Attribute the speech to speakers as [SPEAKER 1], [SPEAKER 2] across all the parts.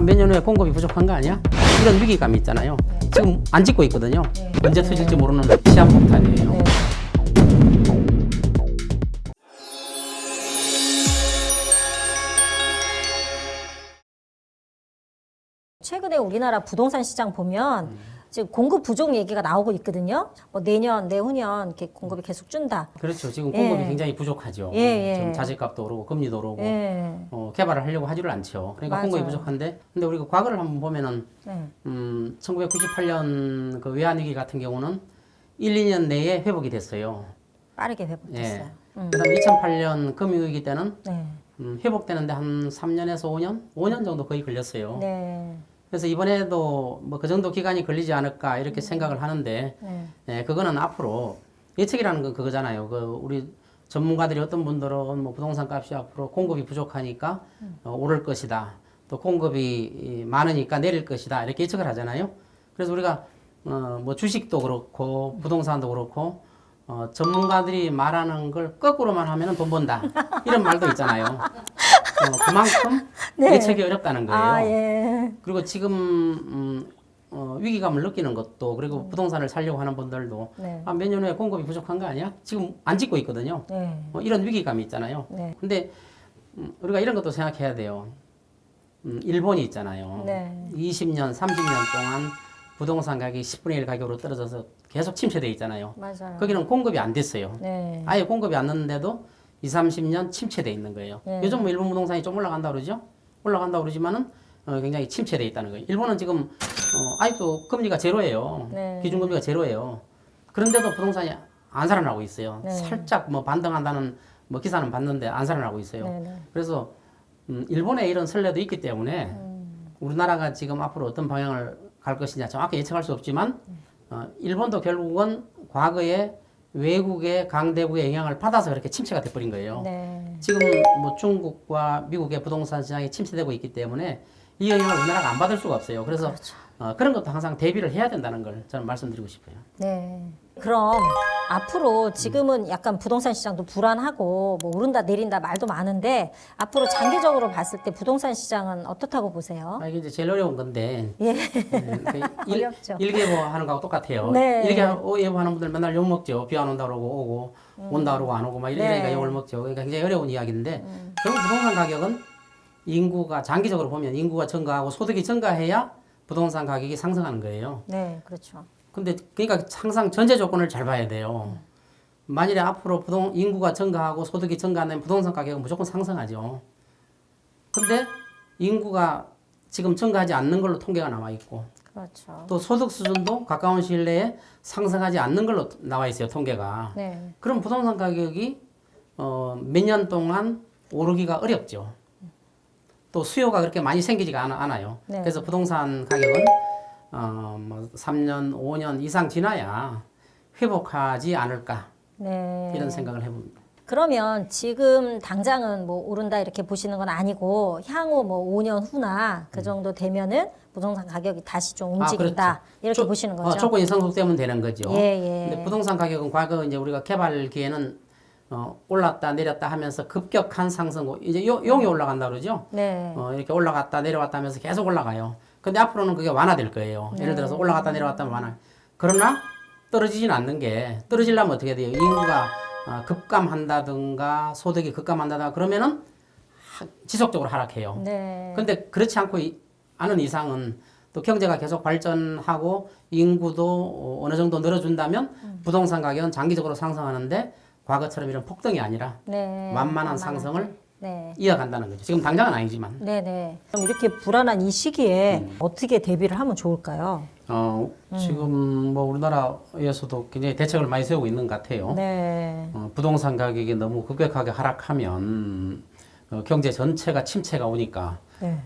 [SPEAKER 1] 몇 년 후에 공급이 부족한 거 아니야? 이런 위기감이 있잖아요. 지금 안 짓고 있거든요. 언제 터질지 모르는 시한폭탄이에요.
[SPEAKER 2] 최근에 우리나라 부동산 시장 보면 지금 공급 부족 얘기가 나오고 있거든요. 뭐 내년, 내후년 이렇게 공급이 계속 준다.
[SPEAKER 1] 그렇죠. 지금 공급이 굉장히 부족하죠. 지금 자재값도 오르고 금리도 오르고 개발을 하려고 하지를 않죠. 그러니까
[SPEAKER 2] 맞아요.
[SPEAKER 1] 공급이 부족한데, 근데 우리가 과거를 한번 보면은 1998년 그 외환위기 같은 경우는 1, 2년 내에 회복이 됐어요.
[SPEAKER 2] 빠르게 회복됐어요.
[SPEAKER 1] 그다음에 2008년 금융위기 때는
[SPEAKER 2] 네.
[SPEAKER 1] 회복되는데 한 3년에서 5년? 5년 정도 거의 걸렸어요.
[SPEAKER 2] 네.
[SPEAKER 1] 그래서 이번에도 뭐 그 정도 기간이 걸리지 않을까 이렇게 생각을 하는데, 그거는 앞으로 예측이라는 건 그거잖아요. 그 우리 전문가들이 어떤 분들은 뭐 부동산 값이 앞으로 공급이 부족하니까 오를 것이다. 또 공급이 많으니까 내릴 것이다. 이렇게 예측을 하잖아요. 그래서 우리가 뭐 주식도 그렇고 부동산도 그렇고 전문가들이 말하는 걸 거꾸로만 하면 돈 번다. 이런 말도 있잖아요. 그만큼 예측이 어렵다는 거예요.
[SPEAKER 2] 아, 예.
[SPEAKER 1] 그리고 지금 위기감을 느끼는 것도, 그리고 부동산을 살려고 하는 분들도 몇 년 후에 공급이 부족한 거 아니야? 지금 안 짓고 있거든요. 이런 위기감이 있잖아요. 근데 우리가 이런 것도 생각해야 돼요. 일본이 있잖아요. 20년, 30년 동안 부동산 가격이 10분의 1 가격으로 떨어져서 계속 침체돼 있잖아요.
[SPEAKER 2] 맞아요.
[SPEAKER 1] 거기는 공급이 안 됐어요.
[SPEAKER 2] 네.
[SPEAKER 1] 아예 공급이 안 됐는데도 20, 30년 침체돼 있는 거예요. 요즘 뭐 일본 부동산이 좀 올라간다 그러죠? 올라간다 그러지만은 굉장히 침체돼 있다는 거예요. 일본은 지금 아직도 금리가 제로예요. 기준금리가 제로예요. 그런데도 부동산이 안 살아나고 있어요. 살짝 뭐 반등한다는 뭐 기사는 봤는데 안 살아나고 있어요. 그래서 일본에 이런 선례도 있기 때문에 우리나라가 지금 앞으로 어떤 방향을 갈 것이냐 정확히 예측할 수 없지만 일본도 결국은 과거에 외국의 강대국의 영향을 받아서 그렇게 침체가 돼버린 거예요. 지금 뭐 중국과 미국의 부동산 시장이 침체되고 있기 때문에 이 영향을 우리나라가 안 받을 수가 없어요. 그래서 그런 것도 항상 대비를 해야 된다는 걸 저는 말씀드리고 싶어요.
[SPEAKER 2] 네. 그럼 앞으로 지금은 약간 부동산 시장도 불안하고 뭐 오른다 내린다 말도 많은데 앞으로 장기적으로 봤을 때 부동산 시장은 어떻다고 보세요?
[SPEAKER 1] 이게 이제 제일 어려운 건데
[SPEAKER 2] 어렵죠.
[SPEAKER 1] 일개보하는 거하고 똑같아요. 일개보하는 분들 맨날 욕 먹죠. 비 안 온다 그러고 오고 온다 그러고 안 오고 막 이러니까 욕을 먹죠. 그러니까 굉장히 어려운 이야기인데 결국 부동산 가격은 인구가 장기적으로 보면 인구가 증가하고 소득이 증가해야 부동산 가격이 상승하는 거예요.
[SPEAKER 2] 네, 그렇죠.
[SPEAKER 1] 근데 그러니까 항상 전제 조건을 잘 봐야 돼요. 만일에 앞으로 인구가 증가하고 소득이 증가하면 부동산 가격은 무조건 상승하죠. 근데 인구가 지금 증가하지 않는 걸로 통계가 나와 있고,
[SPEAKER 2] 그렇죠.
[SPEAKER 1] 또 소득 수준도 가까운 시일 내에 상승하지 않는 걸로 나와 있어요, 통계가. 그럼 부동산 가격이 몇 년 동안 오르기가 어렵죠. 또 수요가 그렇게 많이 생기지가 않아요. 그래서 부동산 가격은 뭐 3년, 5년 이상 지나야 회복하지 않을까 이런 생각을 해봅니다.
[SPEAKER 2] 그러면 지금 당장은 뭐 오른다 이렇게 보시는 건 아니고 향후 뭐 5년 후나 그 정도 되면은 부동산 가격이 다시 좀 움직인다 이렇게 보시는 거죠?
[SPEAKER 1] 조건이 성숙되면 되는 거죠.
[SPEAKER 2] 예.
[SPEAKER 1] 근데 부동산 가격은 과거 이제 우리가 개발기에는 올랐다 내렸다 하면서 급격한 상승, 이제 용이 올라간다 그러죠. 이렇게 올라갔다 내려왔다 하면서 계속 올라가요. 근데 앞으로는 그게 완화될 거예요. 예를 들어서 올라갔다 내려왔다 하면 완화. 그러나 떨어지진 않는 게, 떨어지려면 어떻게 돼요? 인구가 급감한다든가 소득이 급감한다든가 그러면은 지속적으로 하락해요. 근데 그렇지 않은 이상은 또 경제가 계속 발전하고 인구도 어느 정도 늘어준다면 부동산 가격은 장기적으로 상승하는데 과거처럼 이런 폭등이 아니라 만만한 상승을 이어간다는 거죠. 지금 당장은 아니지만.
[SPEAKER 2] 그럼 이렇게 불안한 이 시기에 어떻게 대비를 하면 좋을까요?
[SPEAKER 1] 지금 뭐 우리나라에서도 굉장히 대책을 많이 세우고 있는 것 같아요. 부동산 가격이 너무 급격하게 하락하면 경제 전체가 침체가 오니까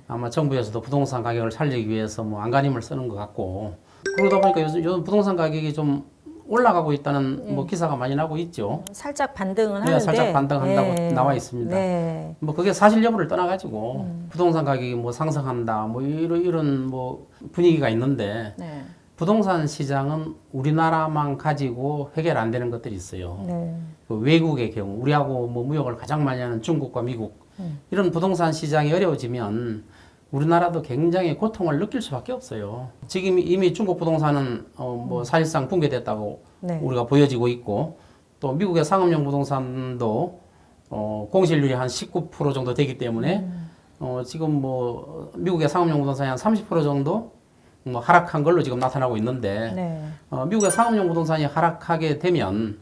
[SPEAKER 1] 아마 정부에서도 부동산 가격을 살리기 위해서 뭐 안간힘을 쓰는 것 같고, 그러다 보니까 요즘 부동산 가격이 좀 올라가고 있다는 뭐 기사가 많이 나고 있죠.
[SPEAKER 2] 살짝 반등은 하는데
[SPEAKER 1] 살짝 반등한다고 나와 있습니다. 뭐 그게 사실 여부를 떠나가지고 부동산 가격이 뭐 상승한다 뭐 이런 뭐 분위기가 있는데 부동산 시장은 우리나라만 가지고 해결 안 되는 것들이 있어요. 그 외국의 경우 우리하고 뭐 무역을 가장 많이 하는 중국과 미국 이런 부동산 시장이 어려워지면 우리나라도 굉장히 고통을 느낄 수밖에 없어요. 지금 이미 중국 부동산은 뭐 사실상 붕괴됐다고
[SPEAKER 2] 네.
[SPEAKER 1] 우리가 보여지고 있고 또 미국의 상업용 부동산도 공실률이 한 19% 정도 되기 때문에 지금 뭐 미국의 상업용 부동산이 한 30% 정도 뭐 하락한 걸로 지금 나타나고 있는데
[SPEAKER 2] 네.
[SPEAKER 1] 미국의 상업용 부동산이 하락하게 되면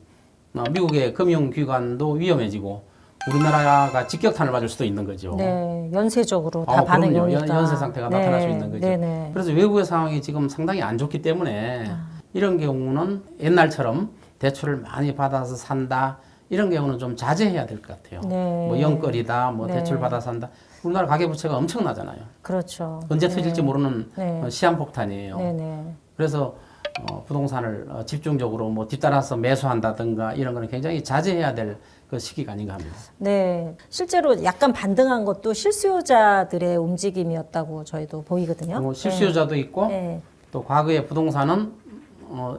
[SPEAKER 1] 미국의 금융기관도 위험해지고 우리나라가 직격탄을 맞을 수도 있는 거죠.
[SPEAKER 2] 네, 연쇄적으로 다 반응이
[SPEAKER 1] 그럼요.
[SPEAKER 2] 오니까.
[SPEAKER 1] 연쇄 상태가 나타날 수 있는 거죠.
[SPEAKER 2] 네네.
[SPEAKER 1] 그래서 외국의 상황이 지금 상당히 안 좋기 때문에 이런 경우는 옛날처럼 대출을 많이 받아서 산다 이런 경우는 좀 자제해야 될 것 같아요.
[SPEAKER 2] 네.
[SPEAKER 1] 뭐 영끌이다, 뭐
[SPEAKER 2] 네.
[SPEAKER 1] 대출 받아 산다. 우리나라 가계부채가 엄청나잖아요.
[SPEAKER 2] 그렇죠.
[SPEAKER 1] 언제 터질지 모르는
[SPEAKER 2] 네.
[SPEAKER 1] 시한폭탄이에요.
[SPEAKER 2] 네네.
[SPEAKER 1] 그래서 부동산을 집중적으로 뭐 뒤따라서 매수한다든가 이런 거는 굉장히 자제해야 될 그 시기가 아닌가 합니다.
[SPEAKER 2] 네, 실제로 약간 반등한 것도 실수요자들의 움직임이었다고 저희도 보이거든요.
[SPEAKER 1] 뭐 실수요자도 있고
[SPEAKER 2] 네.
[SPEAKER 1] 또 과거에 부동산은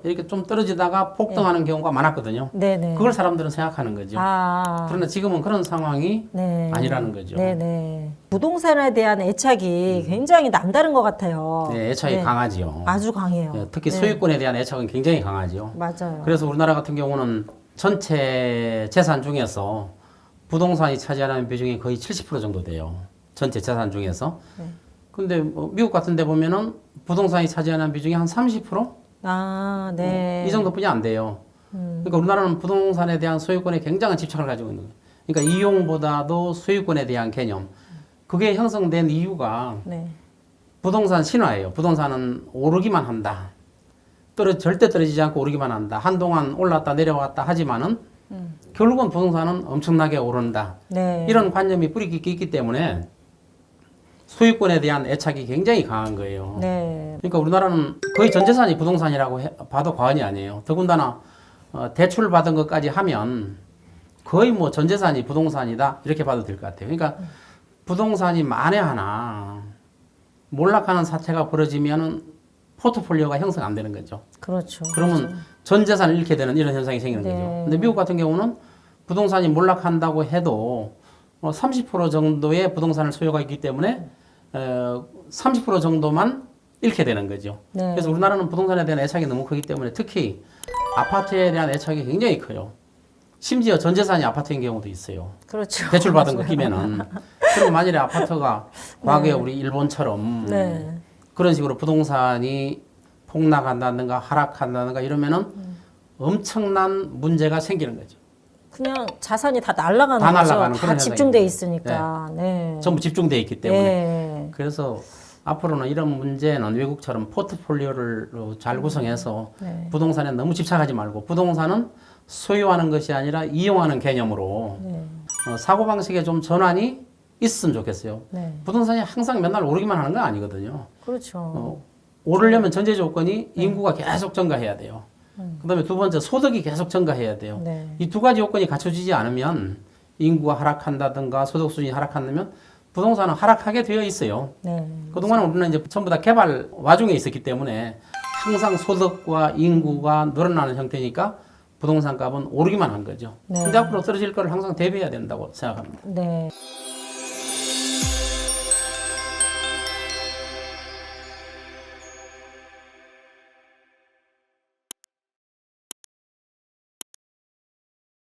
[SPEAKER 1] 이렇게 좀 떨어지다가 폭등하는 경우가 많았거든요.
[SPEAKER 2] 네네.
[SPEAKER 1] 그걸 사람들은 생각하는 거죠.
[SPEAKER 2] 아,
[SPEAKER 1] 그러나 지금은 그런 상황이
[SPEAKER 2] 네.
[SPEAKER 1] 아니라는 거죠.
[SPEAKER 2] 네네. 부동산에 대한 애착이 굉장히 남다른 것 같아요.
[SPEAKER 1] 네, 애착이
[SPEAKER 2] 네.
[SPEAKER 1] 강하지요.
[SPEAKER 2] 아주 강해요.
[SPEAKER 1] 네, 특히 소유권에 대한 애착은 굉장히 강하죠.
[SPEAKER 2] 맞아요.
[SPEAKER 1] 그래서 우리나라 같은 경우는 전체 재산 중에서 부동산이 차지하는 비중이 거의 70% 정도 돼요. 전체 재산 중에서.
[SPEAKER 2] 네.
[SPEAKER 1] 근데 뭐 미국 같은 데 보면은 부동산이 차지하는 비중이 한 30%?
[SPEAKER 2] 아, 네.
[SPEAKER 1] 이 정도뿐이 안 돼요. 그러니까 우리나라는 부동산에 대한 소유권에 굉장한 집착을 가지고 있는 거예요. 그러니까 이용보다도 소유권에 대한 개념. 그게 형성된 이유가
[SPEAKER 2] 네.
[SPEAKER 1] 부동산 신화예요. 부동산은 오르기만 한다. 절대 떨어지지 않고 오르기만 한다. 한동안 올랐다 내려왔다 하지만은 결국은 부동산은 엄청나게 오른다.
[SPEAKER 2] 네.
[SPEAKER 1] 이런 관념이 뿌리 깊게 있기 때문에 소유권에 대한 애착이 굉장히 강한 거예요.
[SPEAKER 2] 네.
[SPEAKER 1] 그러니까 우리나라는 거의 전 재산이 부동산이라고 봐도 과언이 아니에요. 더군다나 대출 받은 것까지 하면 거의 뭐 전 재산이 부동산이다 이렇게 봐도 될 것 같아요. 그러니까 부동산이 만에 하나 몰락하는 사태가 벌어지면은 포트폴리오가 형성 안 되는 거죠.
[SPEAKER 2] 그렇죠.
[SPEAKER 1] 그러면 전 재산을 잃게 되는 이런 현상이 생기는
[SPEAKER 2] 네.
[SPEAKER 1] 거죠. 근데 미국 같은 경우는 부동산이 몰락한다고 해도 30% 정도의 부동산을 소유가 있기 때문에 30% 정도만 잃게 되는 거죠.
[SPEAKER 2] 네.
[SPEAKER 1] 그래서 우리나라는 부동산에 대한 애착이 너무 크기 때문에 특히 아파트에 대한 애착이 굉장히 커요. 심지어 전 재산이 아파트인 경우도 있어요.
[SPEAKER 2] 그렇죠.
[SPEAKER 1] 대출 받은 거 끼면은. 그럼 만일에 아파트가 과거에 우리 일본처럼
[SPEAKER 2] 네.
[SPEAKER 1] 그런 식으로 부동산이 폭락한다든가 하락한다든가 이러면은 엄청난 문제가 생기는 거죠.
[SPEAKER 2] 그냥 자산이 다 날아가는
[SPEAKER 1] 다
[SPEAKER 2] 거죠.
[SPEAKER 1] 날아가는
[SPEAKER 2] 다
[SPEAKER 1] 그런
[SPEAKER 2] 집중돼
[SPEAKER 1] 현상입니다.
[SPEAKER 2] 있으니까. 네.
[SPEAKER 1] 전부 집중돼 있기 때문에.
[SPEAKER 2] 네.
[SPEAKER 1] 그래서 앞으로는 이런 문제는 외국처럼 포트폴리오를 잘 구성해서
[SPEAKER 2] 네.
[SPEAKER 1] 부동산에 너무 집착하지 말고 부동산은 소유하는 것이 아니라 이용하는 개념으로
[SPEAKER 2] 네.
[SPEAKER 1] 사고방식의 좀 전환이 있으면 좋겠어요.
[SPEAKER 2] 네.
[SPEAKER 1] 부동산이 항상 맨날 오르기만 하는 건 아니거든요.
[SPEAKER 2] 그렇죠.
[SPEAKER 1] 오르려면 전제 조건이 인구가 계속 증가해야 돼요. 그다음에 두 번째 소득이 계속 증가해야 돼요.
[SPEAKER 2] 네.
[SPEAKER 1] 이 두 가지 요건이 갖춰지지 않으면 인구가 하락한다든가 소득 수준이 하락한다면 부동산은 하락하게 되어 있어요.
[SPEAKER 2] 네.
[SPEAKER 1] 그동안 우리는 이제 전부 다 개발 와중에 있었기 때문에 항상 소득과 인구가 늘어나는 형태니까 부동산 값은 오르기만 한 거죠.
[SPEAKER 2] 네.
[SPEAKER 1] 근데 앞으로 떨어질 거를 항상 대비해야 된다고 생각합니다.
[SPEAKER 2] 네.